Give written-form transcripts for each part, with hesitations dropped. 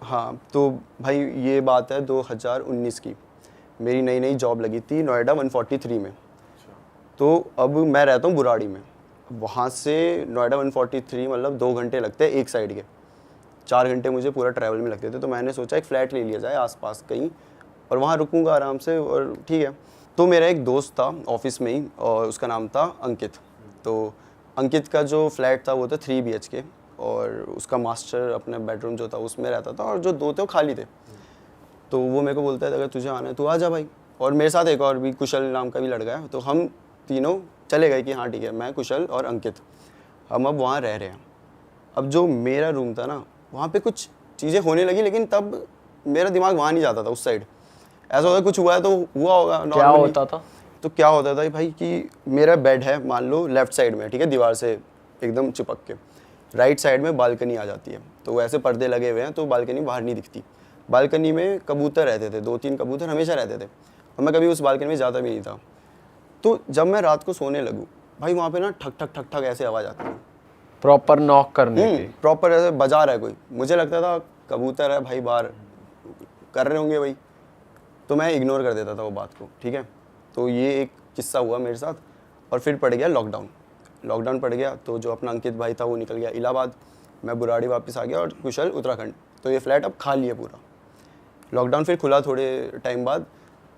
हाँ, तो भाई ये बात है 2019 की। मेरी नई नई जॉब लगी थी नोएडा 143 में। तो अब मैं रहता हूँ बुराड़ी में। वहाँ से नोएडा 143 मतलब 2 घंटे लगते हैं एक साइड के, 4 घंटे मुझे पूरा ट्रैवल में लगते थे। तो मैंने सोचा एक फ़्लैट ले लिया जाए आसपास कहीं, और वहाँ रुकूंगा आराम से, और ठीक है। तो मेरा एक दोस्त था ऑफिस में ही, और उसका नाम था अंकित। तो अंकित का जो फ्लैट था वो था 3 BHK, और उसका मास्टर अपना बेडरूम जो था उसमें रहता था, और जो 2 थे वो खाली थे। तो वो मेरे को बोलता है अगर तुझे आना है तो आ जा भाई। और मेरे साथ एक और भी कुशल नाम का भी लड़का है। तो हम तीनों चले गए कि हाँ ठीक है, मैं, कुशल और अंकित, हम अब वहाँ रह रहे हैं। अब जो मेरा रूम था ना, वहाँ पे कुछ चीज़ें होने लगी, लेकिन तब मेरा दिमाग वहाँ नहीं जाता था उस साइड। ऐसा होता कुछ हुआ है तो हुआ होगा नॉर्मली। क्या होता था? तो क्या होता था भाई कि मेरा बेड है मान लो लेफ्ट साइड में, ठीक है, दीवार से एकदम चिपक के। राइट साइड में बालकनी आ जाती है, तो वैसे पर्दे लगे हुए हैं तो बालकनी बाहर नहीं दिखती। बालकनी में कबूतर रहते थे, 2-3 कबूतर हमेशा रहते थे, और मैं कभी उस बालकनी में जाता भी नहीं था। तो जब मैं रात को सोने लगूँ भाई, वहाँ पे ना ठक ठक ठक ठक ऐसे आवाज़ आती है, प्रॉपर नॉक करने की। प्रॉपर ऐसे बजा रहा है कोई। मुझे लगता था कबूतर है भाई, बाहर कर रहे होंगे भाई, तो मैं इग्नोर कर देता था वो बात को, ठीक है। तो ये एक किस्सा हुआ मेरे साथ। और फिर पड़ गया लॉकडाउन पड़ गया, तो जो अपना अंकित भाई था वो निकल गया इलाहाबाद, मैं बुराड़ी वापस आ गया, और कुशल उत्तराखंड। तो ये फ्लैट अब खाली है पूरा। लॉकडाउन फिर खुला थोड़े टाइम बाद,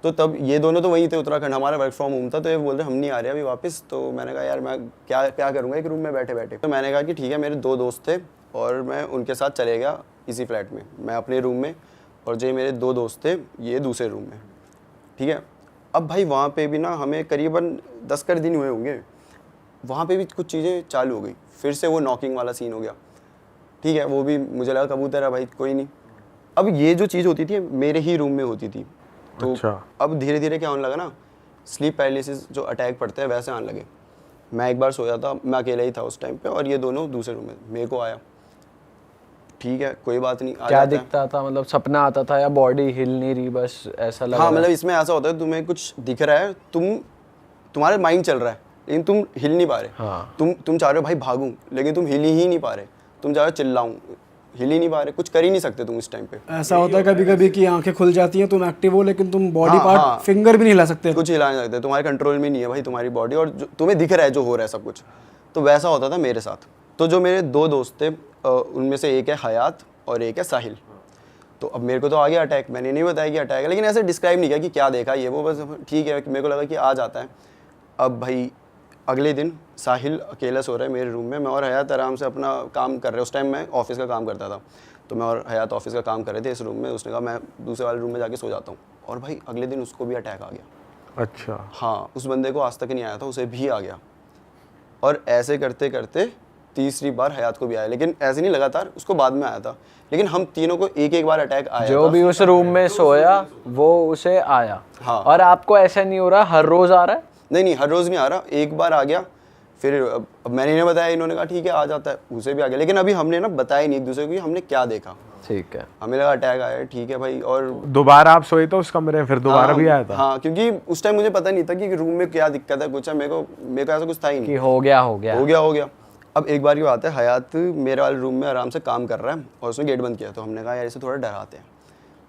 तो तब ये दोनों तो वहीं थे उत्तराखंड, हमारा वर्क फ्रॉम होम था। तो ये बोल रहे हम नहीं आ रहे अभी वापस। तो मैंने कहा यार मैं क्या करूँगा एक रूम में बैठे बैठे। तो मैंने कहा कि ठीक है, मेरे 2 दोस्त थे और मैं उनके साथ चले गया इसी फ्लैट में, मैं अपने रूम में, और जो मेरे 2 दोस्त थे ये दूसरे रूम में, ठीक है। अब भाई वहाँ पे भी ना हमें करीबन 10 कर दिन हुए होंगे, वहाँ पे भी कुछ चीज़ें चालू हो गई। फिर से वो नॉकिंग वाला सीन हो गया, ठीक है। वो भी मुझे लगा कबूतर है भाई, कोई नहीं। अब ये जो चीज़ होती थी मेरे ही रूम में होती थी। तो अच्छा। अब धीरे धीरे क्या होने लगा ना, स्लीप पैरालिसिस जो अटैक पड़ते हैं वैसे आने लगे। मैं एक बार सोया था, मैं अकेला ही था उस टाइम पे, और ये दोनों दूसरे रूम में, मेरे को आया, ठीक है कोई बात नहीं, क्या दिखता था? मतलब सपना आता था या बॉडी हिल नहीं रही, बस ऐसा लग हाँ, रहा? मतलब इसमें ऐसा होता है तुम्हें कुछ दिख रहा है, तुम्हारे माइंड चल रहा है, लेकिन तुम हिल नहीं पा रहे। हाँ। तुम चाह रहे हो भाई भागूं, लेकिन तुम हिल ही नहीं पा रहे। तुम चाह रहे हो चिल्लाऊं, हिल ही नहीं पा रहे, कुछ कर ही नहीं सकते तुम इस टाइम पे। ऐसा होता है कभी कभी कि आंखें खुल जाती हैं, तुम एक्टिव हो, लेकिन तुम बॉडी हाँ, पार्ट हाँ। फिंगर भी नहीं हिला सकते। कुछ हिला नहीं सकते, तुम्हारे कंट्रोल में नहीं है भाई तुम्हारी बॉडी, और तुम्हें दिख रहा है जो हो रहा है सब कुछ। तो वैसा होता था मेरे साथ। तो जो मेरे 2 दोस्त थे उनमें से एक है हयात और एक है साहिल। तो अब मेरे को तो आ गया अटैक, मैंने नहीं बताया कि अटैक है, लेकिन ऐसे डिस्क्राइब नहीं किया कि क्या देखा ये वो, बस ठीक है मेरे को लगा कि आ जाता है। अब भाई अगले दिन साहिल अकेला सो रहा है मेरे रूम में, मैं और हयात आराम से अपना काम कर रहे हैं। उस टाइम मैं ऑफिस का काम करता था, तो मैं और हयात ऑफिस का काम कर रहे थे इस रूम में। उसने कहा मैं दूसरे वाले रूम में जाके सो जाता हूँ, और भाई अगले दिन उसको भी अटैक आ गया। अच्छा। हाँ, उस बंदे को आज तक नहीं आया था, उसे भी आ गया। और ऐसे करते करते तीसरी बार हयात को भी आया, लेकिन ऐसे नहीं लगातार, उसको बाद में आया था। लेकिन हम तीनों को एक एक बार अटैक आया जो था। भी उस रूम में सोया वो उसे आया। हाँ। और आपको ऐसा नहीं हो रहा हर रोज आ रहा है? नहीं, हर रोज़ नहीं आ रहा, एक बार आ गया। फिर अब मैंने इन्हें बताया, इन्होंने कहा ठीक है आ जाता है, उसे भी आ गया। लेकिन अभी हमने ना बताया नहीं एक दूसरे को कि हमने क्या देखा। ठीक है। हमें लगा अटैक आया, ठीक है भाई। और दोबारा आप सोए तो उस कमरे में, फिर दोबारा भी आया था? हाँ, क्योंकि उस टाइम मुझे पता नहीं था कि रूम में क्या दिक्कत है, कुछ है। मेरे को ऐसा कुछ था ही नहीं कि हो गया। अब एक बार की बात है, हयात मेरे वाले रूम में आराम से काम कर रहा है, और उसने गेट बंद किया। तो हमने कहा यार इसे थोड़ा डराते हैं।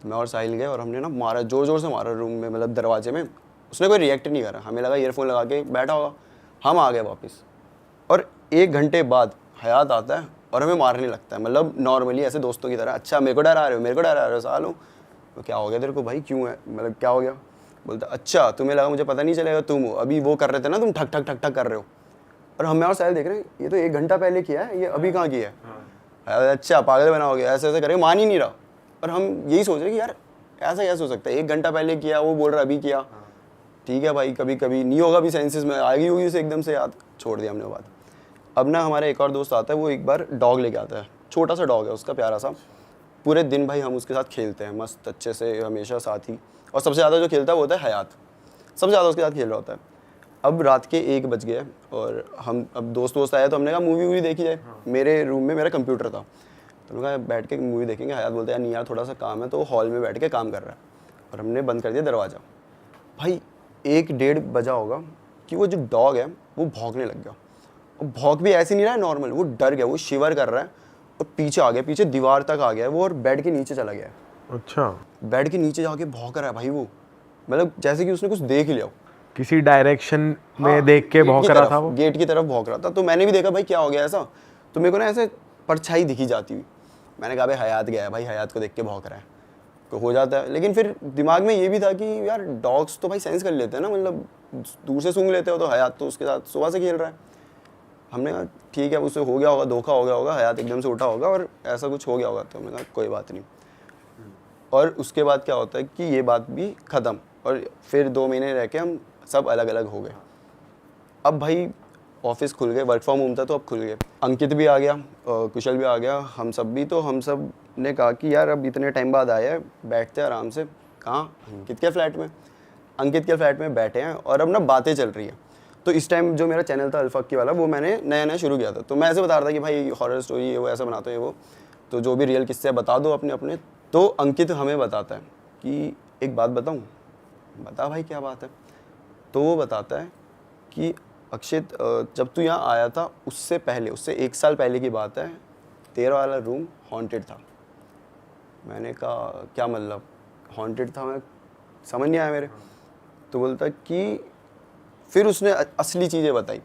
तो मैं और साहिल गए, और हमने ना मारा, जोर जोर से मारा रूम में, मतलब दरवाजे में। उसने कोई रिएक्ट नहीं करा, हमें लगा ईयरफोन लगा के बैठा होगा। हम आ गए वापस, और 1 घंटे बाद हयात आता है और हमें मारने लगता है, मतलब नॉर्मली ऐसे दोस्तों की तरह। अच्छा मेरे को डरा रहे हो सालों, तो क्या हो गया तेरे को भाई, क्यों है, मतलब क्या हो गया? बोलता अच्छा तुम्हें लगा मुझे पता नहीं चलेगा, तुम हो अभी वो कर रहे थे ना, तुम ठक ठक ठक ठक कर रहे हो। और हम और साहिल देख रहे हैं, ये तो 1 घंटा पहले किया है, ये अभी कहाँ किया है? अच्छा पागल बनाओगे, ऐसे ऐसे करके मान ही नहीं रहा। और हम यही सोच रहे कि यार ऐसा कैसे हो सकता है, 1 घंटा पहले किया, वो बोल रहा अभी किया। ठीक है भाई, कभी कभी नहीं होगा भी, सेंसेस में आएगी होगी उसे एकदम से याद, छोड़ दिया हमने वो बात। अब ना हमारा एक और दोस्त आता है, वो एक बार डॉग लेके आता है, छोटा सा डॉग है उसका, प्यारा सा। पूरे दिन भाई हम उसके साथ खेलते हैं मस्त अच्छे से, हमेशा साथ ही। और सबसे ज़्यादा जो खेलता है वो होता है हयात, सबसे ज़्यादा उसके साथ खेल रहा होता है। अब रात के 1 बज गए, और हम अब दोस्त आए, तो हमने कहा मूवी वूवी देखी जाए। मेरे रूम में मेरा कंप्यूटर था, तो हमने कहा बैठ के मूवी देखेंगे। हयात बोलता है नहीं यार थोड़ा सा काम है, तो हॉल में बैठ के काम कर रहा है। और हमने बंद कर दिया दरवाज़ा। भाई 1-1:30 बजा होगा कि वो जो डॉग है वो भौंकने लग गया। और भौंक भी ऐसे नहीं रहा है नॉर्मल, वो डर गया, वो शिवर कर रहा है, और पीछे आ गया, पीछे दीवार तक आ गया है वो, और बेड के नीचे चला गया है। अच्छा, बेड के नीचे जाके भौंक रहा है भाई वो, मतलब जैसे कि उसने कुछ देख लिया हो। किसी डायरेक्शन में हाँ, देख के गेट भौंक की रहा तरफ, था वो। गेट की तरफ भौंक रहा था। तो मैंने भी देखा भाई क्या हो गया ऐसा, तो मेरे को ना ऐसे परछाई दिखी जाती हुई। मैंने कहा भाई हयात गया है भाई, हयात को देख के भौंक रहा है, तो हो जाता है। लेकिन फिर दिमाग में ये भी था कि यार डॉग्स तो भाई सेंस कर लेते हैं ना, मतलब दूर से सूंघ लेते हो, तो हयात तो उसके साथ सुबह से खेल रहा है। हमने कहा ठीक है, उससे हो गया होगा, धोखा हो गया होगा, हयात एकदम से उठा होगा और ऐसा कुछ हो गया होगा। तो हमने कहा कोई बात नहीं। और उसके बाद क्या होता है कि ये बात भी ख़त्म, और फिर 2 महीने रह के हम सब अलग अलग हो गए। अब भाई ऑफिस खुल गए, वर्क फ्रॉम होम था तो अब खुल गए। अंकित भी आ गया, कुशल भी आ गया, हम सब भी। तो हम सब ने कहा कि यार अब इतने टाइम बाद आया है, बैठते हैं आराम से। कहाँ? अंकित के फ्लैट में। अंकित के फ्लैट में बैठे हैं और अब ना बातें चल रही है। तो इस टाइम जो मेरा चैनल था अल्फाकी वाला, वो मैंने नया नया शुरू किया था। तो मैं ऐसे बता रहा था कि भाई हॉरर स्टोरी ये वो ऐसा बनाते हैं वो, तो जो भी रियल किस्से बता दो अपने अपने। तो अंकित हमें बताता है कि एक बात बताऊँ। बता भाई क्या बात है। तो वो बताता है कि अक्षित, जब तू यहाँ आया था उससे पहले, उससे 1 साल पहले की बात है, तेरा वाला रूम हॉन्टेड था। मैंने कहा क्या मतलब हॉन्टेड था? मैं समझ नहीं आया मेरे। तो बोलता कि फिर उसने असली चीज़ें बताई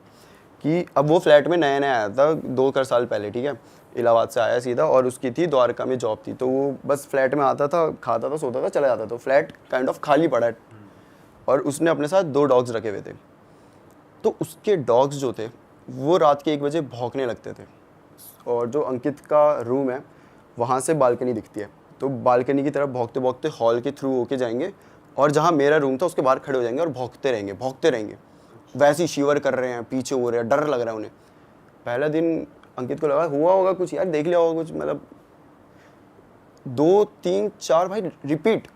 कि अब वो फ्लैट में नया नया आया था 2 साल पहले, ठीक है, इलाहाबाद से आया सीधा, और उसकी थी द्वारका में जॉब थी। तो वो बस फ्लैट में आता था, खाता था, सोता था, चला जाता था। तो फ्लैट काइंड ऑफ खाली पड़ा है, और उसने अपने साथ 2 डॉग्स रखे हुए थे। तो उसके डॉग्स जो थे वो रात के 1 बजे भौंकने लगते थे। और जो अंकित का रूम है वहाँ से बालकनी दिखती है, तो बालकनी की तरफ भौंकते भौंकते हॉल के थ्रू होके जाएंगे, और जहाँ मेरा रूम था उसके बाहर खड़े हो जाएंगे और भौंकते रहेंगे, भौंकते रहेंगे। वैसे ही शिवर कर रहे हैं, पीछे हो रहे हैं, डर लग रहा है उन्हें। पहला दिन अंकित को लगा हुआ होगा कुछ यार, देख लिया होगा कुछ, मतलब 2 3 4 भाई रिपीट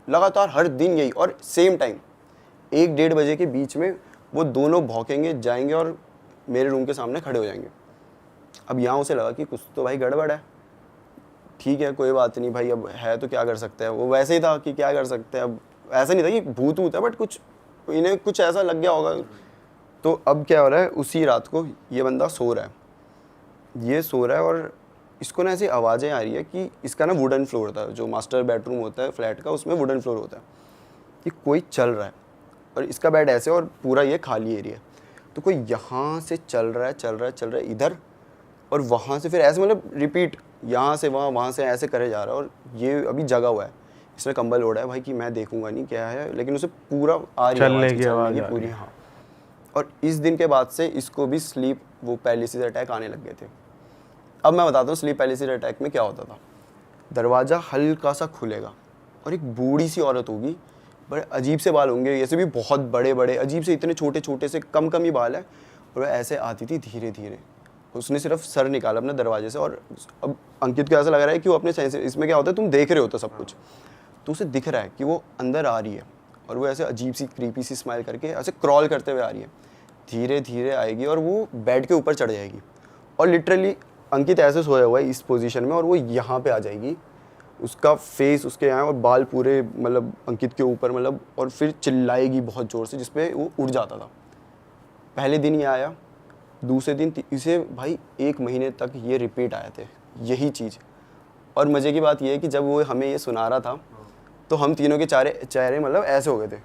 लगातार हर दिन यही, और सेम टाइम 1-1:30 बजे के बीच में वो दोनों भौंकेंगे, जाएंगे और मेरे रूम के सामने खड़े हो जाएंगे। अब यहाँ उसे लगा कि कुछ तो भाई गड़बड़ है। ठीक है कोई बात नहीं भाई, अब है तो क्या कर सकते हैं। वो वैसे ही था कि क्या कर सकते हैं, अब ऐसा नहीं था कि भूत वूत है, बट कुछ इन्हें कुछ ऐसा लग गया होगा। तो अब क्या हो रहा है, उसी रात को ये बंदा सो रहा है, ये सो रहा है, और इसको ना ऐसी आवाज़ें आ रही है कि इसका ना वुडन फ्लोर होता है, जो मास्टर बेडरूम होता है फ्लैट का, उसमें वुडन फ्लोर होता है, कि कोई चल रहा है, और इसका बेड ऐसे, और पूरा ये खाली एरिया है। तो कोई यहाँ से चल रहा है, चल रहा है, चल रहा है इधर, और वहाँ से फिर ऐसे, मतलब रिपीट, यहाँ से वहाँ, वहाँ से ऐसे करे जा रहा है। और ये अभी जगा हुआ है, इसने कंबल ओढ़ा है भाई कि मैं देखूंगा नहीं क्या है, लेकिन उसे पूरा आ रही है चलने आवाज़ की चलने आवाज़ की आ रही पूरी। है। हाँ, और इस दिन के बाद से इसको भी स्लीप वो पैरालिसिस अटैक आने लग गए थे। अब मैं बताता हूँ स्लीप पैरालिसिस अटैक में क्या होता था। दरवाज़ा हल्का सा खुलेगा और एक बूढ़ी सी औरत होगी, बड़े अजीब से बाल होंगे, ऐसे भी बहुत बड़े बड़े, अजीब से, इतने छोटे छोटे से, कम कम ही बाल है, और ऐसे आती थी धीरे धीरे। उसने सिर्फ सर निकाला अपने दरवाजे से, और अब अंकित को ऐसा लग रहा है कि वो अपने सेंस, इसमें क्या होता है तुम देख रहे हो तो सब कुछ, तो उसे दिख रहा है कि वो अंदर आ रही है, और वो ऐसे अजीब सी क्रीपी सी स्माइल करके ऐसे क्रॉल करते हुए आ रही है, धीरे धीरे आएगी और वो बेड के ऊपर चढ़ जाएगी। और लिटरली अंकित ऐसे सोया हुआ है इस पोजीशन में, और वो यहाँ पे आ जाएगी, उसका फेस उसके यहाँ, और बाल पूरे मतलब अंकित के ऊपर, मतलब, और फिर चिल्लाएगी बहुत ज़ोर से, जिसपे वो उड़ जाता था। पहले दिन ये आया, दूसरे दिन इसे भाई 1 महीने तक ये रिपीट आए थे यही चीज़। और मज़े की बात ये है कि जब वो हमें ये सुना रहा था तो हम तीनों के चेहरे मतलब ऐसे हो गए थे,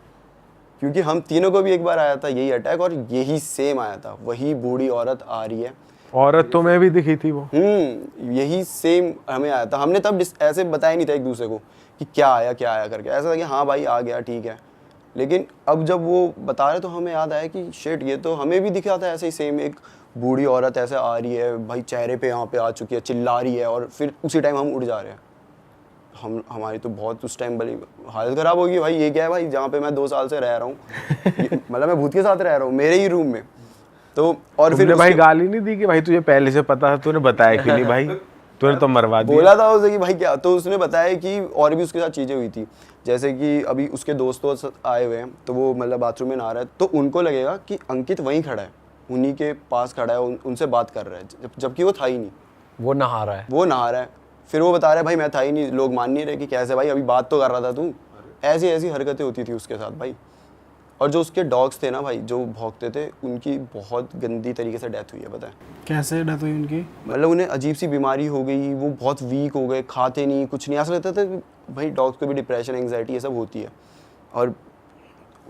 क्योंकि हम तीनों को भी एक बार आया था यही अटैक, और यही सेम आया था, वही बूढ़ी औरत आ रही है। औरत तो मैं भी दिखी थी वो। यही सेम हमें आया था। हमने तब ऐसे बताया नहीं था एक दूसरे को कि क्या आया करके, ऐसा था कि हाँ भाई आ गया ठीक है। लेकिन अब जब वो बता रहे तो हमें याद आया कि शिट, ये तो हमें भी दिखा था ऐसे ही सेम, एक बूढ़ी औरत ऐसे आ रही है भाई, चेहरे पे यहाँ पे आ चुकी है, चिल्ला रही है, और फिर उसी टाइम हम उड़ जा रहे हैं। हमारी तो बहुत उस टाइम बड़ी हालत ख़राब होगी भाई, ये क्या है भाई, जहाँ पे मैं 2 साल से रह रहा हूँ मतलब मैं भूत के साथ रह रहा हूँ मेरे ही रूम में। तो और फिर भाई गाली नहीं दी कि भाई तुझे पहले से पता था, तूने बताया क्यों नहीं भाई, तूने तो मरवा दिया। बोला था उसे कि भाई क्या, तो उसने बताया कि और भी उसके साथ चीज़ें हुई थी, जैसे कि अभी उसके दोस्त आए हुए हैं, तो वो मतलब बाथरूम में नहा रहा है, तो उनको लगेगा कि अंकित वहीं खड़ा है, उन्हीं के पास खड़ा है, उनसे बात कर रहा है, जबकि वो था ही नहीं, वो नहा रहा है। फिर वो बता रहा है भाई मैं था ही नहीं, लोग मान नहीं रहे कि कैसे भाई, अभी बात तो कर रहा था तू। ऐसी ऐसी हरकतें होती थी उसके साथ भाई। और जो उसके डॉग्स थे ना भाई जो भौंकते थे, उनकी बहुत गंदी तरीके से डेथ हुई है, पता है। कैसे डेथ हुई उनकी? मतलब उन्हें अजीब सी बीमारी हो गई, वो बहुत वीक हो गए, खाते नहीं कुछ नहीं। ऐसा लगता था कि भाई डॉग्स को भी डिप्रेशन एंग्जाइटी ये सब होती है। और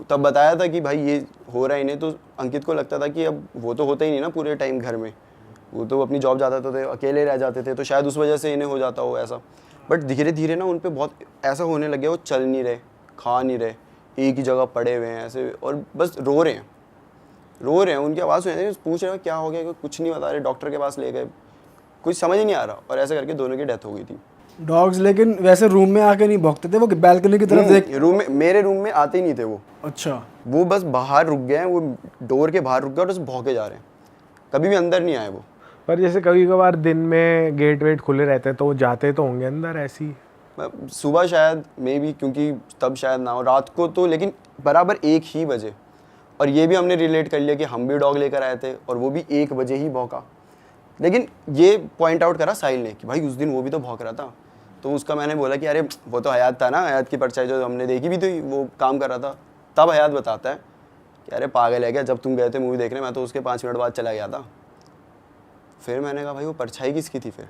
तब बताया था कि भाई ये हो रहा है इन्हें, तो अंकित को लगता था कि अब वो तो होता ही नहीं ना पूरे टाइम घर में, वो तो अपनी जॉब जाते थे, अकेले रह जाते थे, तो शायद उस वजह से इन्हें हो जाता हो ऐसा। बट धीरे धीरे ना उन पर बहुत ऐसा होने लगे, वो चल नहीं रहे, खा नहीं रहे, एक ही जगह पड़े हुए हैं ऐसे, और बस रो रहे हैं। उनकी आवाज़ सुन रही, पूछ रहे हो क्या हो गया, कुछ नहीं बता रहे, डॉक्टर के पास ले गए, कुछ समझ ही नहीं आ रहा, और ऐसे करके दोनों की डेथ हो गई थी। डॉग्स लेकिन वैसे रूम में आके नहीं भौंकते थे, वो बैल्कनी की तरफ देख? रूम में, मेरे रूम में आते ही नहीं थे वो। अच्छा। वो बस बाहर रुक गए हैं, वो डोर के बाहर रुक गए और बस भौंके जा रहे हैं, कभी भी अंदर नहीं आए वो। पर जैसे कभी कभार दिन में गेट वेट खुले रहते हैं तो वो जाते तो होंगे अंदर ऐसी? सुबह शायद मे बी, क्योंकि तब शायद ना हो, रात को तो लेकिन बराबर 1 ही बजे। और ये भी हमने रिलेट कर लिया कि हम भी डॉग लेकर आए थे और वो भी 1 बजे ही भौंका। लेकिन ये पॉइंट आउट करा साहिल ने कि भाई उस दिन वो भी तो भौंक रहा था। तो उसका मैंने बोला कि अरे वो तो हयात था ना, हयात की परछाई जो हमने देखी भी थी, वो काम कर रहा था। तब हयात बताता है कि अरे पागल है क्या, जब तुम गए थे मूवी देखने, मैं तो उसके 5 मिनट बाद चला गया था। फिर मैंने कहा भाई वो परछाई किसकी थी फिर?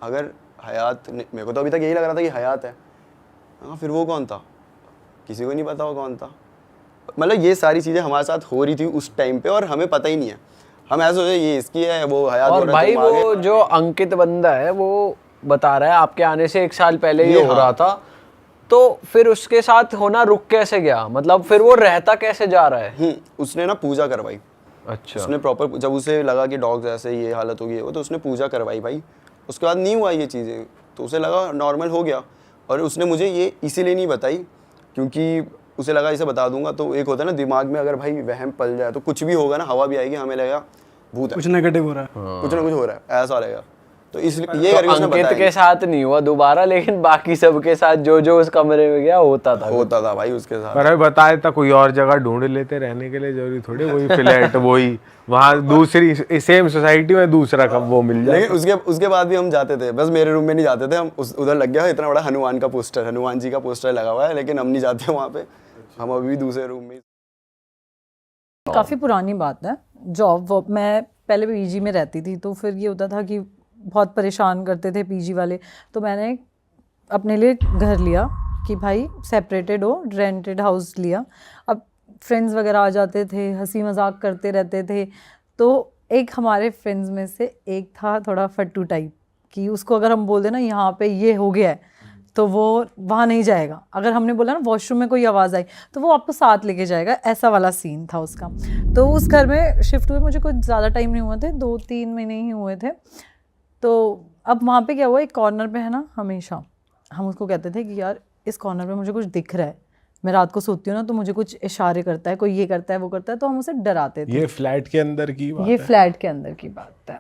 अगर हयात, मेरे को तो अभी तक यही लग रहा था कि हयात है। हाँ, फिर वो कौन था? किसी को नहीं पता वो कौन था। मतलब ये सारी चीज़ें हमारे साथ हो रही थी उस टाइम पे और हमें पता ही नहीं है। हम ऐसे सोचे ये इसकी है, वो हयात। और भाई वो जो अंकित बंदा है वो बता रहा है आपके आने से 1 साल पहले ये हो रहा था, तो फिर उसके साथ होना रुक कैसे गया? मतलब फिर वो रहता कैसे जा रहा है? उसने ना पूजा करवाई। अच्छा। उसने प्रॉपर, जब उसे लगा कि डॉग्स ऐसे ये हालत होगी वो, तो उसने पूजा करवाई भाई। उसके बाद नहीं हुआ ये चीज़ें, तो उसे लगा नॉर्मल हो गया। और उसने मुझे ये इसीलिए नहीं बताई क्योंकि उसे लगा इसे बता दूंगा तो एक होता है ना दिमाग में, अगर भाई वहम पल जाए तो कुछ भी होगा ना, हवा भी आएगी, हमें लगेगा भूत है, कुछ नेगेटिव हो रहा है, कुछ ना कुछ हो रहा है, ऐसा रहेगा। तो इसलिए ये करके उसने अंकित बताया। के साथ नहीं हुआ दोबारा, लेकिन बाकी सबके साथ जो जो उस कमरे में गया होता था भाई उसके साथ। पर अभी बताया था कोई और जगह ढूंढ लेते रहने के लिए, जरूरी थोड़ी वही फ्लैट वही वहाँ दूसरी सेम सोसाइटी में दूसरा कब वो मिल जाए। लेकिन उसके बाद भी हम जाते थे, बस मेरे रूम में नहीं जाते थे हम। उधर लग गया इतना बड़ा हनुमान का पोस्टर, हनुमान जी का पोस्टर लगा हुआ है, लेकिन हम नहीं जाते वहाँ पे, हम अभी भी दूसरे रूम में। काफ़ी पुरानी बात है। जॉब मैं पहले पीजी में रहती थी, तो फिर ये होता था कि बहुत परेशान करते थे पीजी वाले, तो मैंने अपने लिए घर लिया कि भाई सेपरेटेड हो, रेंटेड हाउस लिया। अब फ्रेंड्स वगैरह आ जाते थे, हंसी मजाक करते रहते थे। तो एक हमारे फ्रेंड्स में से एक था थोड़ा फट्टू टाइप, कि उसको अगर हम बोल दें ना यहाँ पे ये हो गया है, तो वो वहाँ नहीं जाएगा। अगर हमने बोला ना वॉशरूम में कोई आवाज़ आई, तो वो आपको साथ लेके जाएगा, ऐसा वाला सीन था उसका। तो उस घर में शिफ्ट हुए मुझे कुछ ज़्यादा टाइम नहीं हुए थे, 2-3 महीने ही हुए थे। तो अब वहाँ पे क्या हुआ, एक कॉर्नर पे है ना, हमेशा हम उसको कहते थे कि यार इस कॉर्नर पे मुझे कुछ दिख रहा है। मैं रात को सोती हूँ ना, तो मुझे कुछ इशारे करता है, कोई ये करता है वो करता है, तो हम उसे डराते थे। ये फ्लैट के अंदर की बात ये है? फ्लैट के अंदर की बात है,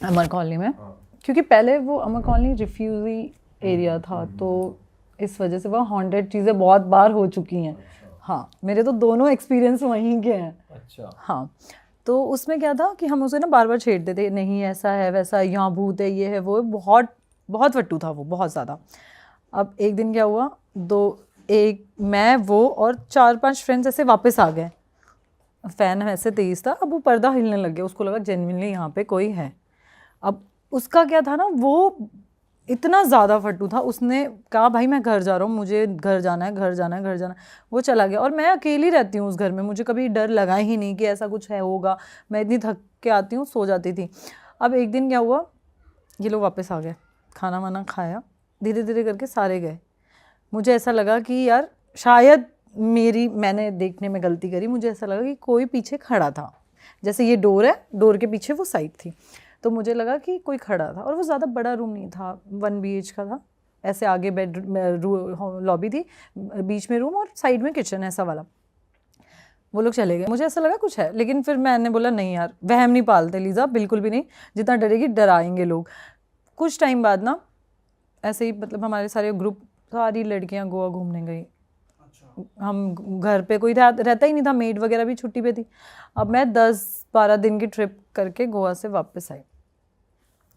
अमर कॉलोनी में। क्योंकि पहले वो अमर कॉलोनी रिफ्यूजी एरिया था, तो इस वजह से वहाँ हॉन्टेड चीज़ें बहुत बार हो चुकी हैं। हाँ, मेरे तो दोनों एक्सपीरियंस वहीं के हैं। अच्छा। हाँ, तो उसमें क्या था कि हम उसे ना बार बार छेड़ते थे, नहीं ऐसा है वैसा है, यहाँ भूत है, ये है वो है। बहुत बहुत फट्टू था वो, बहुत ज़्यादा। अब एक दिन क्या हुआ, मैं वो और 4-5 फ्रेंड्स ऐसे वापस आ गए। फ़ैन ऐसे तेज़ था, अब वो पर्दा हिलने लग गया, उसको लगा जेन्युइनली यहाँ पे कोई है। अब उसका क्या था ना, वो इतना ज़्यादा फट्टू था, उसने कहा भाई मैं घर जा रहा हूँ, मुझे घर जाना है, घर जाना है, घर जाना है। वो चला गया और मैं अकेली रहती हूँ उस घर में, मुझे कभी डर लगा ही नहीं कि ऐसा कुछ है होगा। मैं इतनी थक के आती हूँ, सो जाती थी। अब एक दिन क्या हुआ, ये लोग वापस आ गए, खाना वाना खाया, धीरे धीरे करके सारे गए। मुझे ऐसा लगा कि यार शायद मैंने देखने में गलती करी। मुझे ऐसा लगा कि कोई पीछे खड़ा था, जैसे ये डोर है, डोर के पीछे वो साइड थी, तो मुझे लगा कि कोई खड़ा था। और वो ज़्यादा बड़ा रूम नहीं था, 1 BH का था। ऐसे आगे लॉबी थी, बीच में रूम और साइड में किचन, ऐसा वाला। वो लोग चले गए, मुझे ऐसा लगा कुछ है, लेकिन फिर मैंने बोला नहीं यार, वहम नहीं पालते लीज़ा, बिल्कुल भी नहीं, जितना डरेगी डराएंगे लोग। कुछ टाइम बाद ना ऐसे ही, मतलब हमारे सारे ग्रुप, सारी लड़कियाँ गोवा घूमने गई। हम घर पे कोई रहता ही नहीं था, मेड वगैरह भी छुट्टी पे थी। अब मैं 10-12 दिन की ट्रिप करके गोवा से वापस आई।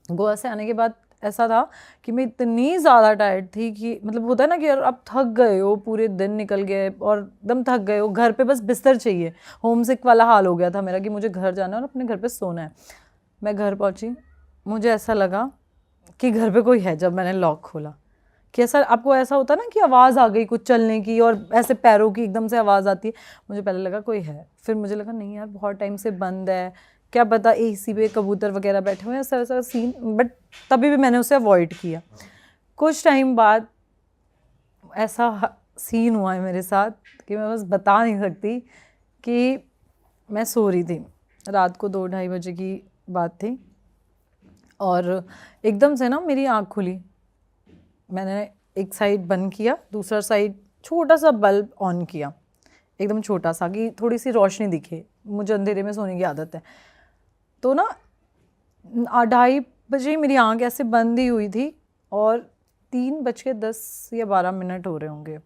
गोवा से आने के बाद ऐसा था कि मैं इतनी ज़्यादा टायर्ड थी कि मतलब होता है ना कि यार आप थक गए हो, पूरे दिन निकल गए और एकदम थक गए हो, घर पे बस बिस्तर चाहिए, होम सिक वाला हाल हो गया था मेरा कि मुझे घर जाना है और अपने घर पे सोना है। मैं घर पहुंची, मुझे ऐसा लगा कि घर पे कोई है। जब मैंने लॉक खोला कि ऐसा आपको ऐसा होता है ना कि आवाज़ आ गई कुछ चलने की और ऐसे पैरों की एकदम से आवाज़ आती है, मुझे पहले लगा कोई है, फिर मुझे लगा नहीं यार बहुत टाइम से बंद है, क्या पता एसी पे कबूतर वगैरह बैठे हुए हैं, ऐसा ऐसा सीन, बट तभी भी मैंने उसे अवॉइड किया। कुछ टाइम बाद ऐसा सीन हुआ है मेरे साथ कि मैं बस बता नहीं सकती कि मैं सो रही थी, रात को 2-2:30 बजे की बात थी और एकदम से ना मेरी आँख खुली, मैंने एक साइड बंद किया, दूसरा साइड छोटा सा बल्ब ऑन किया, एकदम छोटा सा कि थोड़ी सी रोशनी दिखे, मुझे अंधेरे में सोने की आदत है। तो ना 2:30 बजे मेरी आँख ऐसे बंद ही हुई थी और 3:10 या 12 मिनट हो रहे होंगे,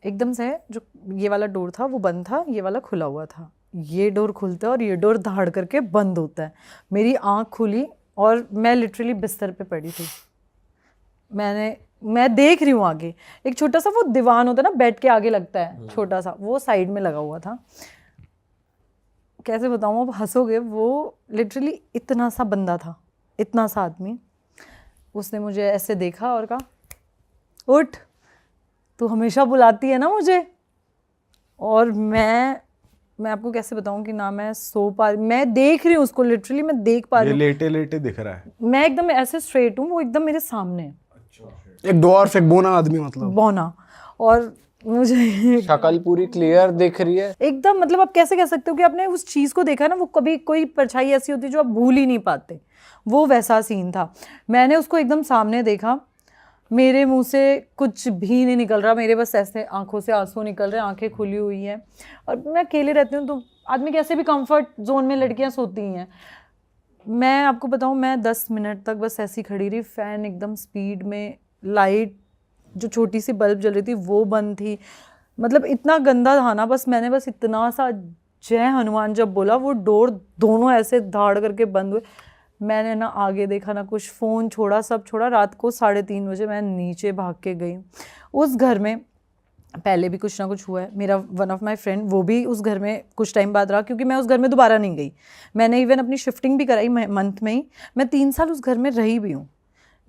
एकदम से जो ये वाला डोर था वो बंद था, ये वाला खुला हुआ था, ये डोर खुलता है और ये डोर धाड़ करके बंद होता है। मेरी आँख खुली और मैं लिटरली बिस्तर पे पड़ी थी। मैं देख रही हूँ आगे, एक छोटा सा वो दीवान होता है ना बेड के आगे लगता है छोटा सा, वो साइड में लगा हुआ था। कैसे बताऊँ, अब हंसोगे, वो लिटरली इतना सा बंदा था, इतना सा आदमी। उसने मुझे ऐसे देखा और कहा उठ, तू हमेशा बुलाती है ना मुझे। और मैं आपको कैसे बताऊं कि ना मैं सो पा रही, मैं देख रही हूँ उसको, लिटरली मैं देख पा रही हूँ, लेटे लेटे दिख रहा है, मैं एकदम ऐसे स्ट्रेट हूँ, वो एकदम मेरे सामने है, एक डॉर्फ, एक बोना आदमी मतलब। बौना, और मुझे शक्ल पूरी क्लियर दिख रही है एकदम, मतलब आप कैसे कह सकते हो कि आपने उस चीज़ को देखा ना, वो कभी कोई परछाई ऐसी होती है जो आप भूल ही नहीं पाते, वो वैसा सीन था। मैंने उसको एकदम सामने देखा, मेरे मुंह से कुछ भी नहीं निकल रहा, मेरे बस ऐसे आंखों से आंसू निकल रहे हैं, आंखें खुली हुई हैं, और मैं अकेले रहती हूँ तो आदमी कैसे भी कंफर्ट जोन में लड़कियाँ सोती हैं। मैं आपको बताऊँ, मैं 10 मिनट तक बस ऐसी खड़ी रही, फ़ैन एकदम स्पीड में, लाइट जो छोटी सी बल्ब जल रही थी वो बंद थी, मतलब इतना गंदा था ना। बस मैंने बस इतना सा जय हनुमान जब बोला, वो डोर दोनों ऐसे धाड़ करके बंद हुए। मैंने ना आगे देखा ना कुछ, फ़ोन छोड़ा, सब छोड़ा। रात को 3:30 बजे मैं नीचे भाग के गई। उस घर में पहले भी कुछ ना कुछ हुआ है, मेरा वन ऑफ माय फ्रेंड वो भी उस घर में कुछ टाइम बाद रहा, क्योंकि मैं उस घर में दोबारा नहीं गई। मैंने इवन अपनी शिफ्टिंग भी कराई मंथ में ही, मैं 3 साल उस घर में रही भी हूँ।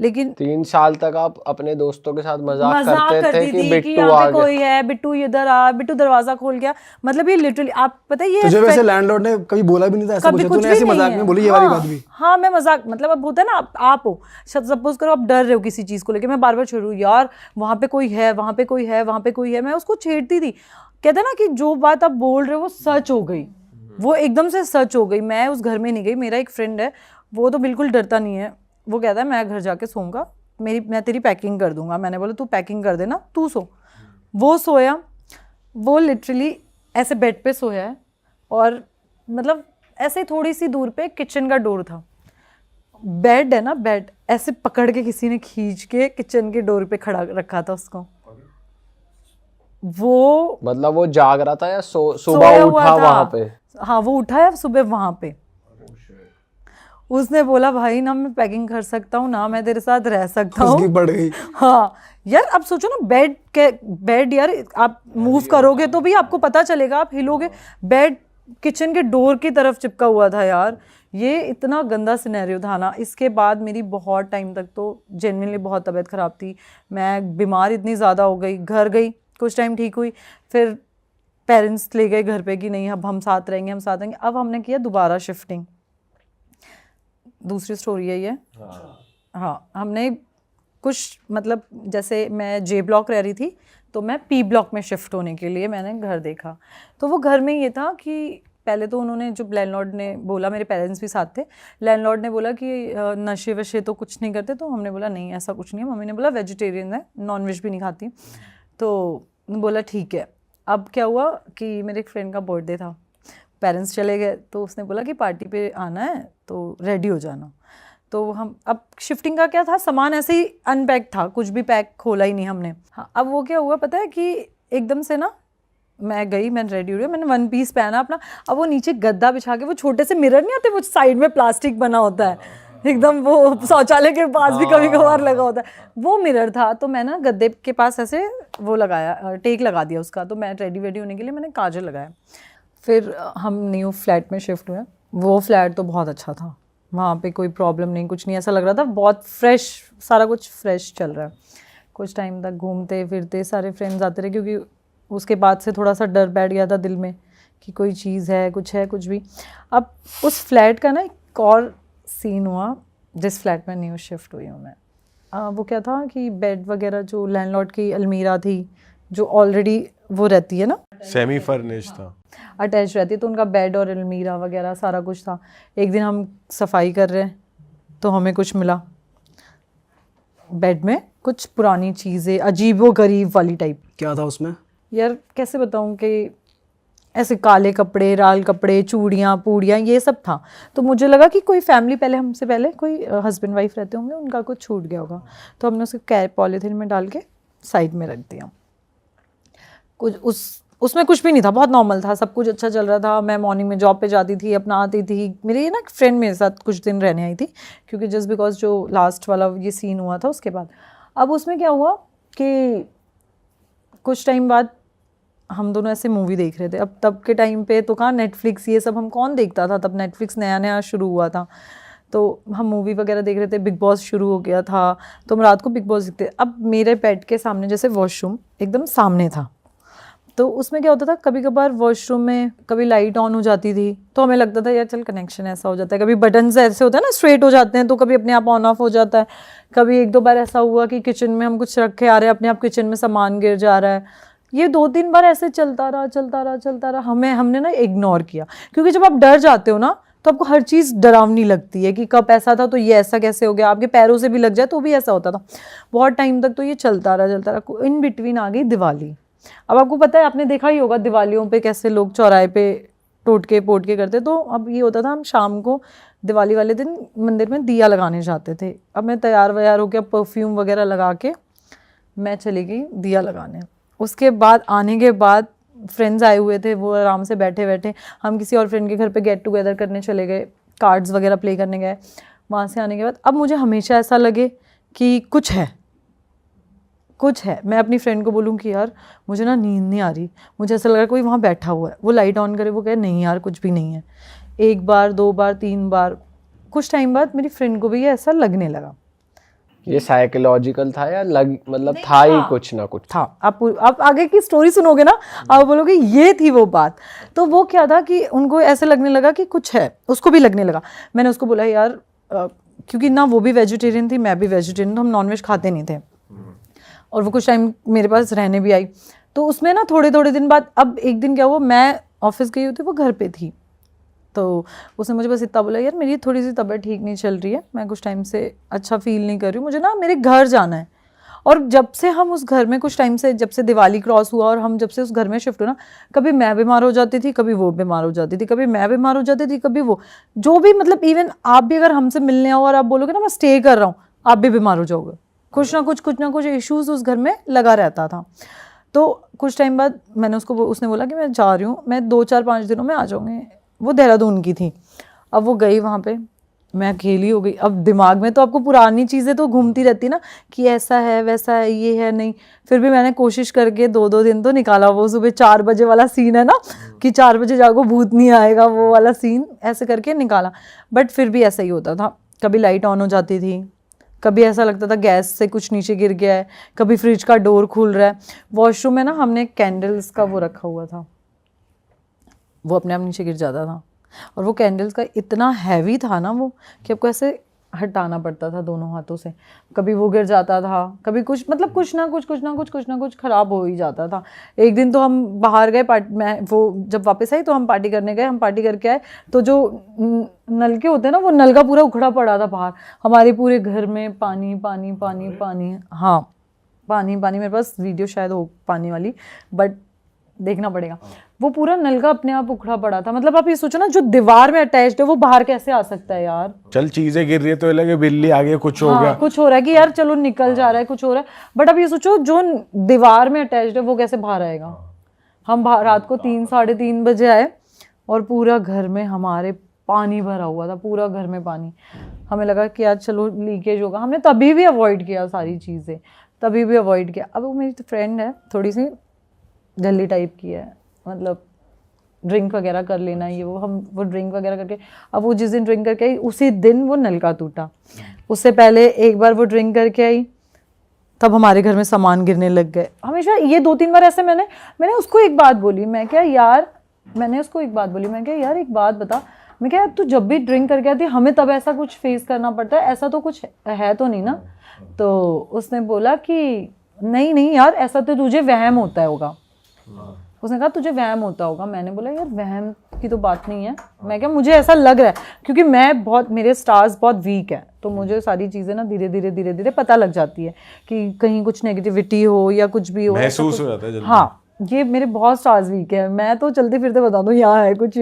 लेकिन 3 साल तक आप अपने दोस्तों के साथ मजाक करती करते थे थी कि कि बिट्टू यहाँ आ पे गया। कोई है, बिट्टू इधर आ, बिट्टू दरवाजा खोल गया, मतलब ये लिटरली, आप पता है ये तुझे वैसे लैंडलॉर्ड ने कभी बोला भी नहीं था ऐसा कभी कुछ? कुछ तूने भी ऐसी नहीं मजाक है। में बोली ये वाली बात भी? हाँ, मैं मजाक, मतलब अब होता है ना, आप हो, सपोज करो आप डर रहे हो किसी चीज़ को लेके, मैं बार बार छेड़ रही हूँ, यार वहाँ पे कोई है, वहाँ पे कोई है, वहाँ पे कोई है, मैं उसको छेड़ती थी। कहते हैं ना कि जो बात आप बोल रहे हो वो सच हो गई, वो एकदम से सच हो गई। मैं उस घर में नहीं गई। मेरा एक फ्रेंड है, वो तो बिल्कुल डरता नहीं है, वो कहता है मैं घर जाके सोऊंगा, मैं तेरी पैकिंग कर दूंगा। मैंने बोला तू पैकिंग कर देना, तू सो। वो सोया, वो लिटरली ऐसे बेड पे सोया है, और मतलब ऐसे थोड़ी सी दूर पे किचन का डोर था, बेड है ना, बेड ऐसे पकड़ के किसी ने खींच के किचन के डोर पे खड़ा रखा था उसको। वो मतलब वो जाग रहा था या सुबह सोया हुआ उठा था वहां पे? हाँ, वो उठा है सुबह वहां पे। उसने बोला भाई ना मैं पैकिंग कर सकता हूँ ना मैं तेरे साथ रह सकता उसकी हूँ। बढ़ गई। हाँ यार, अब सोचो ना, बेड यार, आप मूव करोगे तो भी आपको पता चलेगा, आप हिलोगे। बेड किचन के डोर की तरफ चिपका हुआ था यार। ये इतना गंदा सिनेरियो था ना। इसके बाद मेरी बहुत टाइम तक तो जेन्युइनली बहुत तबीयत ख़राब थी, मैं बीमार इतनी ज़्यादा हो गई। घर गई, कुछ टाइम ठीक हुई, फिर पेरेंट्स ले गए घर पे कि नहीं अब हम साथ रहेंगे, हम साथ रहेंगे। अब हमने किया दोबारा शिफ्टिंग। दूसरी स्टोरी है ये। हाँ, हमने कुछ मतलब जैसे मैं जे ब्लॉक रह रही थी तो मैं पी ब्लॉक में शिफ्ट होने के लिए मैंने घर देखा। तो वो घर में ये था कि पहले तो उन्होंने, जो लैंडलॉर्ड ने बोला, मेरे पेरेंट्स भी साथ थे, लैंडलॉर्ड ने बोला कि नशे वशे तो कुछ नहीं करते। तो हमने बोला नहीं ऐसा कुछ नहीं है। मम्मी ने बोला वेजिटेरियन है, नॉन वेज भी नहीं खाती। तो बोला ठीक है। अब क्या हुआ कि मेरे एक फ्रेंड का बर्थडे था, पेरेंट्स चले गए, तो उसने बोला कि पार्टी पे आना है तो रेडी हो जाना। तो हम, अब शिफ्टिंग का क्या था, सामान ऐसे ही अनपैक था, कुछ भी पैक खोला ही नहीं हमने। हाँ, अब वो क्या हुआ पता है कि एकदम से ना मैं गई, मैं रेडी हो रही हूँ, मैंने 1 पीस पहना अपना। अब वो नीचे गद्दा बिछा के, वो छोटे से मिरर नहीं आते, वो साइड में प्लास्टिक बना होता है, एकदम वो शौचालय के पास भी कभी कभार लगा होता है, वो मिरर था। तो मैं ना गद्दे के पास ऐसे वो लगाया, टेक लगा दिया उसका, तो मैं रेडी वेडी होने के लिए मैंने काजल लगाया। फिर हम न्यू फ्लैट में शिफ्ट हुए। वो फ्लैट तो बहुत अच्छा था, वहाँ पे कोई प्रॉब्लम नहीं, कुछ नहीं, ऐसा लग रहा था बहुत फ्रेश, सारा कुछ फ्रेश चल रहा है। कुछ टाइम तक घूमते फिरते सारे फ्रेंड्स आते रहे, क्योंकि उसके बाद से थोड़ा सा डर बैठ गया था दिल में कि कोई चीज़ है, कुछ भी। अब उस फ्लैट का ना एक और सीन हुआ जिस फ्लैट में न्यू शिफ्ट हुई हूँ मैं। वो क्या था कि बेड वगैरह जो लैंडलॉर्ड की अलमीरा थी, जो ऑलरेडी वो रहती है ना, सेमी फर्निश था, अटैच रहती है, तो उनका बेड और अलमीरा वगैरह सारा कुछ था। एक दिन हम सफाई कर रहे हैं तो हमें कुछ मिला बेड में, कुछ पुरानी चीज़ें, अजीबो-गरीब वाली टाइप। क्या था उसमें? यार कैसे बताऊँ कि ऐसे काले कपड़े, लाल कपड़े, चूड़ियाँ पूड़ियाँ, ये सब था। तो मुझे लगा कि कोई फैमिली पहले, हमसे पहले कोई हस्बैंड वाइफ रहते होंगे, उनका कुछ छूट गया होगा। तो हमने उसके पॉलीथीन में डाल के साइड में रख दिया। कुछ उसमें कुछ भी नहीं था, बहुत नॉर्मल था, सब कुछ अच्छा चल रहा था। मैं मॉर्निंग में जॉब पे जाती थी, अपना आती थी। मेरी ना फ्रेंड मेरे साथ कुछ दिन रहने आई थी, क्योंकि जस्ट बिकॉज जो लास्ट वाला ये सीन हुआ था उसके बाद। अब उसमें क्या हुआ कि कुछ टाइम बाद हम दोनों ऐसे मूवी देख रहे थे। अब तब के टाइम पे तो कहाँ नेटफ्लिक्स ये सब हम कौन देखता था, तब नेटफ्लिक्स नया नया शुरू हुआ था। तो हम मूवी वगैरह देख रहे थे, बिग बॉस शुरू हो गया था, तो हम रात को बिग बॉस देखते। अब मेरे बेड के सामने जैसे वॉशरूम एकदम सामने था, तो उसमें क्या होता था, कभी कभार वॉशरूम में कभी लाइट ऑन हो जाती थी, तो हमें लगता था यार चल कनेक्शन ऐसा हो जाता है। कभी बटन्स ऐसे होता है ना, स्ट्रेट हो जाते हैं, तो कभी अपने आप ऑन ऑफ हो जाता है। कभी एक दो बार ऐसा हुआ कि किचन में हम कुछ रखे आ रहे हैं, अपने आप किचन में सामान गिर जा रहा है। ये 2-3 बार ऐसे चलता रहा। हमने ना इग्नोर किया, क्योंकि जब आप डर जाते हो ना तो आपको हर चीज़ डरावनी लगती है कि कब ऐसा था तो ये ऐसा कैसे हो गया, आपके पैरों से भी लग जाए तो भी ऐसा होता था। बहुत टाइम तक तो ये चलता रहा। इन बिटवीन आ गई दिवाली। अब आपको पता है, आपने देखा ही होगा दिवालियों पे कैसे लोग चौराहे पे टोटके पोटके करते। तो अब ये होता था, हम शाम को दिवाली वाले दिन मंदिर में दिया लगाने जाते थे। अब मैं तैयार व्यार होकर परफ्यूम वगैरह लगा के मैं चली गई दिया लगाने। उसके बाद आने के बाद फ्रेंड्स आए हुए थे, वो आराम से बैठे बैठे, हम किसी और फ्रेंड के घर पे गेट टुगेदर करने चले गए, कार्ड्स वगैरह प्ले करने गए। वहाँ से आने के बाद अब मुझे हमेशा ऐसा लगे कि कुछ है, मैं अपनी फ्रेंड को बोलूँ कि यार मुझे ना नींद नहीं आ रही, मुझे ऐसा लग रहा है कोई वहाँ बैठा हुआ है। वो लाइट ऑन करे, वो कहे नहीं यार कुछ भी नहीं है। 1 बार 2 बार 3 बार, कुछ टाइम बाद मेरी फ्रेंड को भी ये ऐसा लगने लगा। ये साइकोलॉजिकल था या मतलब था ही कुछ ना कुछ था। आप आगे की स्टोरी सुनोगे ना, आप बोलोगे ये थी वो बात। तो वो क्या था कि उनको ऐसे लगने लगा कि कुछ है, उसको भी लगने लगा। मैंने उसको बोला यार, क्योंकि ना वो भी वेजिटेरियन थी, मैं भी वेजिटेरियन, तो हम नॉनवेज खाते नहीं थे। और वो कुछ टाइम मेरे पास रहने भी आई। तो उसमें ना थोड़े दिन बाद, अब एक दिन क्या हुआ, मैं ऑफिस गई हुई थी, वो घर पे थी। तो उसने मुझे बस इतना बोला, यार मेरी थोड़ी सी तबीयत ठीक नहीं चल रही है, मैं कुछ टाइम से अच्छा फील नहीं कर रही हूँ, मुझे ना मेरे घर जाना है। और जब से हम उस घर में कुछ टाइम से, जब से दिवाली क्रॉस हुआ और हम जब से उस घर में शिफ्ट हुए ना, कभी मैं बीमार हो जाती थी, कभी वो बीमार हो जाती थी, कभी मैं बीमार हो जाती थी, कभी वो, जो भी, मतलब इवन आप भी अगर हमसे मिलने आओ और आप बोलोगे ना मैं स्टे कर रहा हूँ, आप भी बीमार हो जाओगे। कुछ ना कुछ इश्यूज उस घर में लगा रहता था। तो कुछ टाइम बाद उसने बोला कि मैं जा रही हूँ, मैं 2-4-5 दिनों में आ जाऊँगी। वो देहरादून की थी। अब वो गई वहाँ पे, मैं अकेली हो गई। अब दिमाग में तो आपको पुरानी चीज़ें तो घूमती रहती ना कि ऐसा है वैसा है, ये है नहीं। फिर भी मैंने कोशिश करके 2-2 दिन तो निकाला। वो सुबह 4 बजे वाला सीन है ना कि 4 बजे जागो भूत नहीं आएगा, वो वाला सीन ऐसे करके निकाला। बट फिर भी ऐसा ही होता था, कभी लाइट ऑन हो जाती थी, कभी ऐसा लगता था गैस से कुछ नीचे गिर गया है, कभी फ्रिज का डोर खुल रहा है। वॉशरूम में ना हमने कैंडल्स का वो रखा हुआ था, वो अपने आप नीचे गिर जाता था। और वो कैंडल्स का इतना हैवी था ना वो, कि आपको ऐसे हटाना पड़ता था दोनों हाथों से। कभी वो गिर जाता था, कभी कुछ, मतलब कुछ ना कुछ ख़राब हो ही जाता था। एक दिन तो हम बाहर गए मैं वो जब वापस आई तो हम पार्टी करने गए, हम पार्टी करके आए तो जो नलके होते हैं ना, वो नल का पूरा उखड़ा पड़ा था बाहर। हमारे पूरे घर में पानी। हाँ, पानी। मेरे पास वीडियो शायद हो पानी वाली, बट देखना पड़ेगा। वो पूरा नलका अपने आप उखड़ा पड़ा था। मतलब आप ये सोचो ना, जो दीवार में अटैच्ड है वो बाहर कैसे आ सकता है यार। चल चीजें गिर रही है तो लगे बिल्ली आ गई, कुछ हो गया, कुछ हो रहा है कि यार चलो निकल जा रहा है, कुछ हो रहा है। बट अब ये सोचो, जो दीवार में अटैच्ड है वो कैसे बाहर आएगा। हम रात को 3-3:30 बजे आए और पूरा घर में हमारे पानी भरा हुआ था, पूरा घर में पानी। हमें लगा कि यार चलो लीकेज होगा, हमने तभी भी अवॉइड किया सारी चीज़ें, तभी भी अवॉइड किया। अब वो मेरी फ्रेंड है, थोड़ी सी जल्दी टाइप की है, मतलब ड्रिंक वगैरह कर लेना ये वो ड्रिंक वगैरह करके, अब वो जिस दिन ड्रिंक करके आई उसी दिन वो नलका टूटा। उससे पहले एक बार वो ड्रिंक करके आई, तब हमारे घर में सामान गिरने लग गए। हमेशा ये 2-3 बार ऐसे मैंने उसको एक बात बोली, मैं क्या यार यार एक बात बता, मैं क्या तू जब भी ड्रिंक करके आती हमें तब ऐसा कुछ फेस करना पड़ता है, ऐसा तो कुछ है तो नहीं ना। तो उसने बोला कि नहीं यार ऐसा तो तुझे वहम होता होगा। उसने कहा तुझे वहम होता होगा। मैंने बोला यार वहम की तो बात नहीं है, मैं क्या मुझे ऐसा लग रहा है, क्योंकि मेरे स्टार्स बहुत वीक है, तो मुझे सारी चीज़ें ना धीरे धीरे पता लग जाती है कि कहीं कुछ नेगेटिविटी हो या कुछ भी हो, महसूस हो जाता है जल्दी। हाँ, ये मेरे बहुत स्टार्स वीक है, मैं तो चलते फिरते बता दूँ यहाँ है कुछ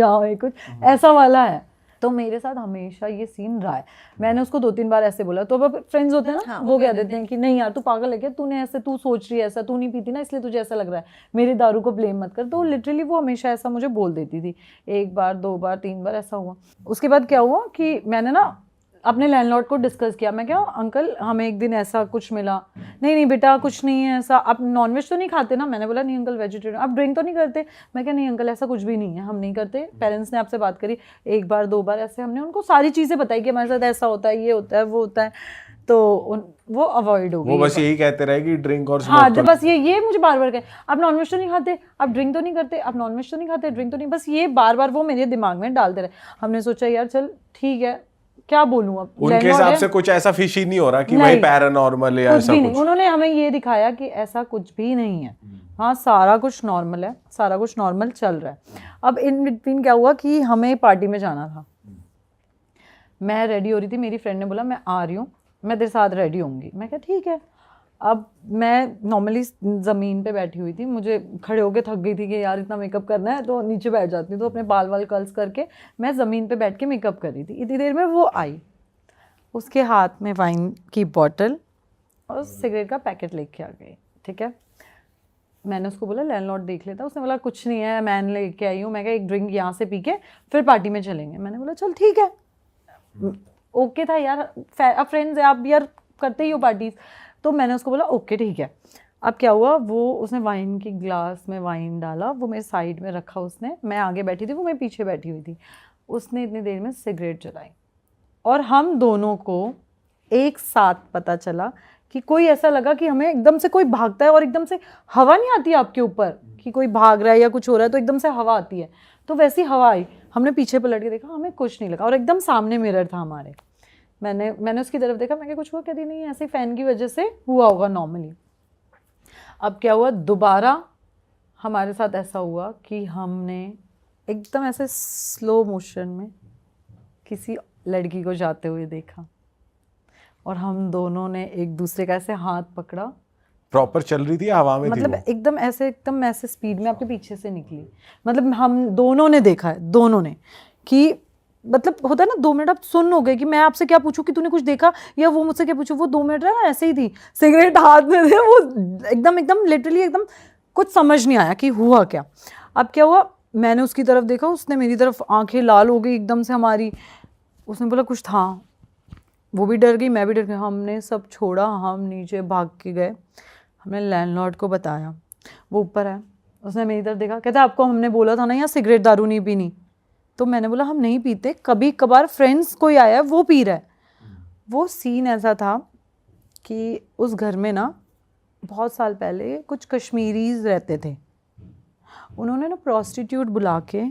ऐसा वाला है। तो मेरे साथ हमेशा ये सीन रहा है। मैंने उसको 2-3 बार ऐसे बोला, तो अब फ्रेंड्स होते हैं ना, वो कह देते हैं कि नहीं यार तू पागल है क्या, तू सोच रही है ऐसा, तू नहीं पीती ना इसलिए तुझे ऐसा लग रहा है, मेरी दारू को ब्लेम मत कर। तो लिटरली वो हमेशा ऐसा मुझे बोल देती थी। 1 बार 2 बार 3 बार ऐसा हुआ। उसके बाद क्या हुआ कि मैंने ना अपने लैंडलॉर्ड को डिस्कस किया, मैं क्या अंकल हमें एक दिन ऐसा कुछ मिला, नहीं बेटा कुछ नहीं है ऐसा, आप नॉनवेज तो नहीं खाते ना। मैंने बोला नहीं अंकल वेजिटेरियन। आप ड्रिंक तो नहीं करते? मैं क्या नहीं अंकल ऐसा कुछ भी नहीं है, हम नहीं करते। पेरेंट्स ने आपसे बात करी 1 बार 2 बार, ऐसे हमने उनको सारी चीज़ें बताई कि हमारे साथ ऐसा होता है, ये होता है, वो होता है। तो वो अवॉइड हो गई। वो बस यही कहते रहे कि ड्रिंक और हाँ, तो बस ये मुझे बार बार कहे आप नॉनवेज तो नहीं खाते, आप ड्रिंक तो नहीं करते, आप नॉनवेज तो नहीं खाते, ड्रिंक तो नहीं, बस ये बार बार वो मेरे दिमाग में डालते रहे। हमने सोचा यार चल ठीक है, क्या बोलूं अब, उनके हिसाब से कुछ ऐसा फिशी नहीं हो रहा कि भाई पैरानॉर्मल या ऐसा कुछ। उन्होंने हमें ये दिखाया कि ऐसा कुछ भी नहीं है, हाँ सारा कुछ नॉर्मल है, सारा कुछ नॉर्मल चल रहा है। अब इन बिटवीन क्या हुआ कि हमें पार्टी में जाना था, मैं रेडी हो रही थी, मेरी फ्रेंड ने बोला मैं आ रही हूँ, मैं तेरे साथ रेडी होंगी। मैं क्या ठीक है। अब मैं नॉर्मली ज़मीन पे बैठी हुई थी, मुझे खड़े होके थक गई थी कि यार इतना मेकअप करना है, तो नीचे बैठ जाती हूँ। तो अपने बाल वाल कर्ल्स करके मैं ज़मीन पे बैठ के मेकअप कर रही थी। इतनी देर में वो आई, उसके हाथ में वाइन की बॉटल और सिगरेट का पैकेट लेके आ गई। ठीक है, मैंने उसको बोला लैंडलॉर्ड देख लेता। उसने बोला कुछ नहीं है, मैं लेके आई हूँ। मैं क्या एक ड्रिंक यहाँ से पी के फिर पार्टी में चलेंगे। मैंने बोला चल ठीक है, ओके था यार, फ्रेंड्स है आप यार, करते ही हो पार्टीज। तो मैंने उसको बोला ओके ठीक है। अब क्या हुआ, वो उसने वाइन की ग्लास में वाइन डाला, वो मेरे साइड में रखा उसने, मैं आगे बैठी थी, वो मैं पीछे बैठी हुई थी। उसने इतनी देर में सिगरेट जलाई और हम दोनों को एक साथ पता चला कि कोई ऐसा लगा कि हमें एकदम से कोई भागता है और एकदम से हवा नहीं आती आपके ऊपर कि कोई भाग रहा है या कुछ हो रहा है तो एकदम से हवा आती है, तो वैसी हवा आई। हमने पीछे पलट के देखा, हमें कुछ नहीं लगा और एकदम सामने मिरर था हमारे। मैंने उसकी तरफ देखा, मैं क्या कुछ हुआ? कहती नहीं, ऐसे फैन की वजह से हुआ होगा नॉर्मली। अब क्या हुआ, दोबारा हमारे साथ ऐसा हुआ कि हमने एकदम ऐसे स्लो मोशन में किसी लड़की को जाते हुए देखा और हम दोनों ने एक दूसरे का ऐसे हाथ पकड़ा। प्रॉपर चल रही थी हवा में, मतलब एकदम ऐसे स्पीड में आपके पीछे से निकली। मतलब हम दोनों ने देखा है, दोनों ने, कि मतलब होता है ना 2 मिनट आप सुन हो गए कि मैं आपसे क्या पूछूं कि तूने कुछ देखा या वो मुझसे क्या पूछूं। वो 2 मिनट ना ऐसे ही थी, सिगरेट हाथ में थे, वो एकदम लिटरली एकदम कुछ समझ नहीं आया कि हुआ क्या। अब क्या हुआ, मैंने उसकी तरफ देखा, उसने मेरी तरफ, आंखें लाल हो गई एकदम से हमारी। उसने बोला कुछ था, वो भी डर गई, मैं भी डर गई। हमने सब छोड़ा, हम नीचे भाग के गए, हमने लैंडलॉर्ड को बताया। वो ऊपर है, उसने मेरी तरफ देखा, कहता आपको हमने बोला था ना यहाँ सिगरेट दारू नहीं पीनी। तो मैंने बोला हम नहीं पीते, कभी कभार फ्रेंड्स कोई आया है वो पी रहा है। वो सीन ऐसा था कि उस घर में ना बहुत साल पहले कुछ कश्मीरीज रहते थे, उन्होंने ना प्रोस्टिट्यूट बुला के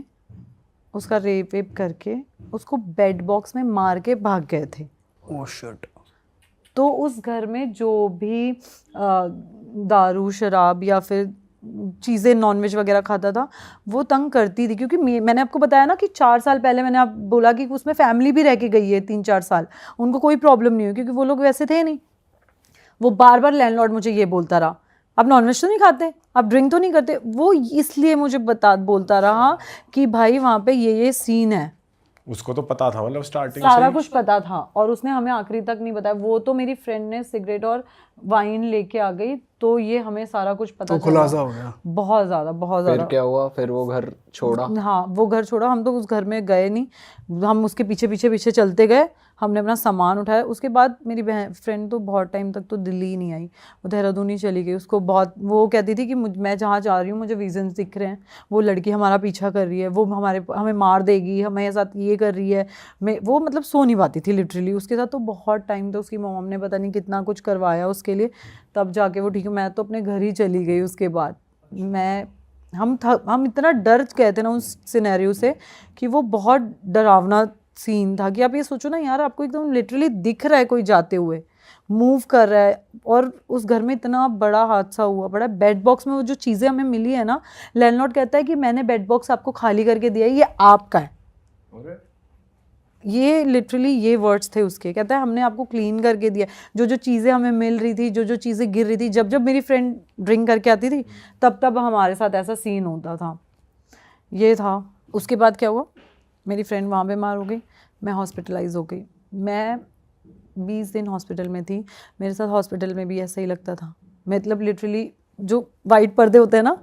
उसका रेप वेप करके उसको बेड बॉक्स में मार के भाग गए थे। Oh shit. तो उस घर में जो भी दारू शराब या फिर चीज़ें नॉनवेज वगैरह खाता था वो तंग करती थी, क्योंकि मैंने आपको बताया ना कि 4 साल पहले मैंने आप बोला कि उसमें फैमिली भी रह के गई है 3-4 साल, उनको कोई प्रॉब्लम नहीं हुई क्योंकि वो लोग वैसे थे नहीं। वो बार बार लैंडलॉर्ड मुझे ये बोलता रहा आप नॉनवेज तो नहीं खाते, आप ड्रिंक तो नहीं करते। वो इसलिए मुझे बोलता रहा कि भाई वहाँ पे ये सीन है। उसको तो पता था, मतलब स्टार्टिंग सारा कुछ पता था और उसने हमें आखिरी तक नहीं बताया। वो तो मेरी फ्रेंड ने सिगरेट और वाइन लेके आ गई तो ये हमें सारा कुछ पता तो चला। खुलासा हो गया। बहुत ज़्यादा, बहुत फिर ज़्यादा। क्या हुआ? फिर वो घर छोड़ा? हाँ, वो घर छोड़ा, हम तो उस घर में गए नहीं, हम उसके पीछे पीछे पीछे चलते गए, हमने अपना सामान उठाया। उसके बाद मेरी बहन फ्रेंड तो बहुत टाइम तक तो दिल्ली ही नहीं आई, वो देहरादून ही चली गई। उसको बहुत, वो कहती थी कि मैं जहाँ जा रही हूँ मुझे विजन्स दिख रहे हैं, वो लड़की हमारा पीछा कर रही है, वो हमें मार देगी, हमें साथ ये कर रही है। वो मतलब सो नहीं पाती थी लिटरली उसके साथ। तो बहुत टाइम तक उसकी मॉम ने पता नहीं कितना कुछ करवाया उसके लिए, तब जाके वो ठीक है। मैं तो अपने घर ही चली गई उसके बाद। हम इतना डर गए थे ना उस सिनेरियो से कि वो बहुत डरावना सीन था कि आप ये सोचो ना यार, आपको एकदम लिटरली दिख रहा है कोई जाते हुए, मूव कर रहा है, और उस घर में इतना बड़ा हादसा हुआ पड़ा। बेड बॉक्स में वो जो चीज़ें हमें मिली है ना, लैंडलॉर्ड कहता है कि मैंने बेड बॉक्स आपको खाली करके दिया है, ये आपका है। ये लिटरली ये वर्ड्स थे उसके। कहता है हमने आपको क्लीन करके दिया। जो जो चीज़ें हमें मिल रही थी, जो जो चीज़ें गिर रही थी, जब जब मेरी फ्रेंड ड्रिंक करके आती थी तब तब हमारे साथ ऐसा सीन होता था। ये था। उसके बाद क्या हुआ, मेरी फ्रेंड वहाँ बीमार हो गई, मैं हॉस्पिटलाइज हो गई। मैं 20 दिन हॉस्पिटल में थी। मेरे साथ हॉस्पिटल में भी ऐसा ही लगता था, मतलब लिटरली जो वाइट पर्दे होते हैं ना,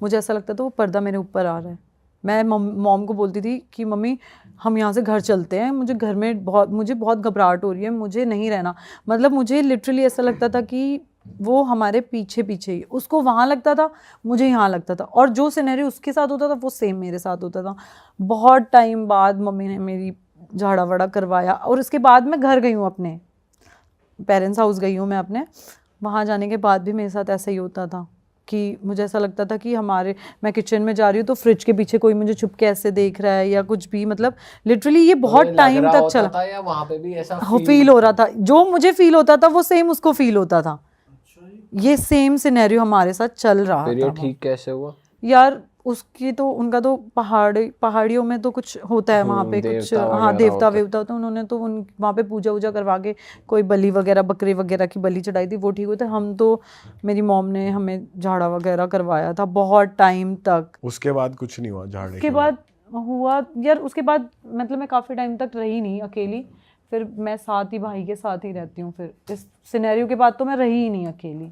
मुझे ऐसा लगता था वो पर्दा मेरे ऊपर आ रहा है। मैं मॉम को बोलती थी कि मम्मी हम यहाँ से घर चलते हैं, मुझे घर में मुझे बहुत घबराहट हो रही है, मुझे नहीं रहना। मतलब मुझे लिटरली ऐसा लगता था कि वो हमारे पीछे पीछे ही, उसको वहाँ लगता था, मुझे यहाँ लगता था, और जो सिनेरियो उसके साथ होता था वो सेम मेरे साथ होता था। बहुत टाइम बाद मम्मी ने मेरी झाड़ा वाड़ा करवाया, और उसके बाद मैं घर गई हूँ, अपने पेरेंट्स हाउस गई हूँ मैं अपने। वहाँ जाने के बाद भी मेरे साथ ऐसा ही होता था कि मुझे ऐसा लगता था कि मैं किचन में जा रही हूँ तो फ्रिज के पीछे कोई मुझे छुप के ऐसे देख रहा है या कुछ भी। मतलब लिटरली ये बहुत टाइम तक चला था, या वहाँ पे भी ऐसा फील हो रहा था। जो मुझे फील होता था वो सेम उसको फील होता था। ये सेम सिनेरियो हमारे साथ चल रहा फिर था। ये ठीक कैसे हुआ यार उसकी तो, उनका तो पहाड़ियों में तो कुछ होता है वहाँ पे, कुछ हाँ देवता वेवता होता है। उन्होंने तो वहाँ पे पूजा वूजा करवा के कोई बलि वगैरह, बकरे वगैरह की बलि चढ़ाई थी, वो ठीक हुआ था। हम तो, मेरी मॉम ने हमें झाड़ा वगैरह करवाया था बहुत टाइम तक। उसके बाद कुछ नहीं हुआ झाड़े उसके बाद हुआ यार, उसके बाद मतलब मैं काफ़ी टाइम तक रही नहीं अकेली, फिर मैं साथ ही, भाई के साथ ही रहती हूँ। फिर इस सिनेरियो के बाद तो मैं रही ही नहीं अकेली।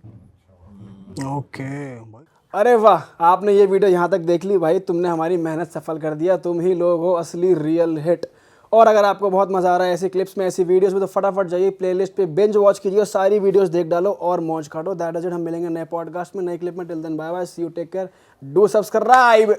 ओके। अरे वाह, आपने ये वीडियो यहाँ तक देख ली भाई, तुमने हमारी मेहनत सफल कर दिया। तुम ही लोग हो असली रियल हिट। और अगर आपको बहुत मज़ा आ रहा है ऐसी क्लिप्स में, ऐसी वीडियोस में, तो फटाफट जाइए प्लेलिस्ट पे बिंज वॉच कीजिए और सारी वीडियोस देख डालो और मौज काटो। That is it. हम मिलेंगे नए पॉडकास्ट में, नए क्लिप में। Till then bye bye, see you, take care, do subscribe.